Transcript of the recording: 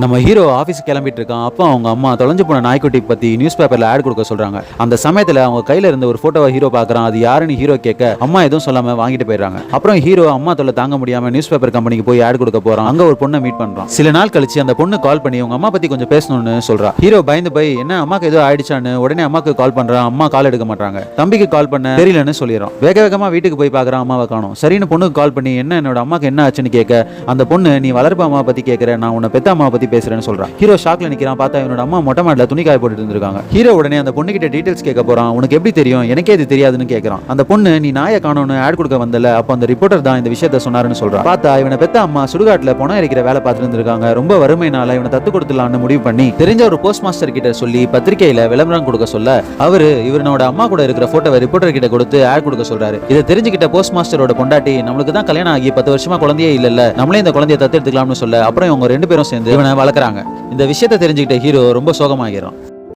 நம்ம hero office கிளம்பிட்டு இருக்கான். அப்போ அவங்க அம்மா தொலைஞ்சு போன நாய்க்குட்டி பத்தி நியூஸ் பேப்பர்ல ஆட் கொடுக்க சொல்றாங்க. அந்த சமயத்துல அவங்க கையில இருந்த ஒரு போட்டோவை ஹீரோ பாக்குறான். அது யாருன்னு ஹீரோ கேட்க அம்மா எதுவும் சொல்லாம வாங்கிட்டு போயிடுறாங்க. அப்புறம் ஹீரோ அம்மா தொல்லை தாங்க முடியாம நியூஸ் பேப்பர் கம்பெனிக்கு போய் ஆட் கொடுக்க போறான். அங்க ஒரு பொண்ணை மீட் பண்றான். சில நாள் கழிச்சு அந்த பொண்ணு கால் பண்ணி உங்க அம்மா பத்தி கொஞ்சம் பேசணும்னு சொல்றா. ஹீரோ பயந்து போய் என்ன அம்மாக்கு ஏதோ ஆயிடுச்சான்னு உடனே அம்மாக்கு கால் பண்றான். அம்மா கால் எடுக்க மாட்டாங்க. தம்பிக்கு கால் பண்ண தெரியலன்னு சொல்லிடுறான். வேக வேகமா வீட்டுக்கு போய் பாக்குறான். அம்மாவை காணோம். சரின்னு பொண்ணுக்கு கால் பண்ணி என்னோட அம்மாக்கு என்ன ஆச்சுன்னு கேட்க அந்த பொண்ணு நீ வளர்ப்பு அம்மா பத்தி கேட்கிற, நான் உன்னை பெத்த அம்மா பத்தி பேசுறேன்னு சொல்றான். ஹீரோ ஷாக்ல நிக்கிறான். பார்த்தா இவனோட அம்மா மொட்டை மாடல துணி காய போட்டு இருந்திருக்காங்க. ஹீரோ உடனே அந்த பொண்ணு கிட்ட டீடைல்ஸ் கேட்க போறான். உனக்கு எப்படி தெரியும்? எனக்கே இது தெரியாதுன்னு கேட்கறான். அந்த பொண்ணு நீ நாயை காணோம்னு ஆட் கொடுக்க வந்தல, அப்ப அந்த ரிப்போர்ட்டர் தான் இந்த விஷயத்த சொன்னாருன்னு சொல்றான். பார்த்தா இவனை பெத்த அம்மா சுடுகாட்டுல பணம் எரிக்கிற வேலை பார்த்துட்டு இருந்திருக்காங்க. ரொம்ப வறுமையினால இவனை தத்து கொடுத்துலான்னு முடிவு பண்ணி தெரிஞ்ச ஒரு போஸ்ட் மாஸ்டர் கிட்ட சொல்லி பத்திரிகையில விளம்பரம் கொடுக்க சொல்ல அவரு இவனோட அம்மா கூட இருக்கிற போட்டோவை ரிப்போர்ட்டர் கிட்ட கொடுத்து ஆட் கொடுக்க சொல்றாரு. இதை தெரிஞ்சுக்கிட்ட போஸ்ட் மாஸ்டரோட பொண்டாட்டி நம்மளுக்கு தான் கல்யாணம் ஆகி 10 வருஷமா குழந்தையே இல்ல, நம்மளே இந்த குழந்தைய தத்து எடுத்துக்கலாம்னு சொல்ல அப்புறம் இவங்க 2 பேரும் சேர்ந்து இவனை வளர்க்குறாங்க. இந்த விஷயத்தை தெரிஞ்சுக்கிட்ட ஹீரோ ரொம்ப சோகமாகிறான்.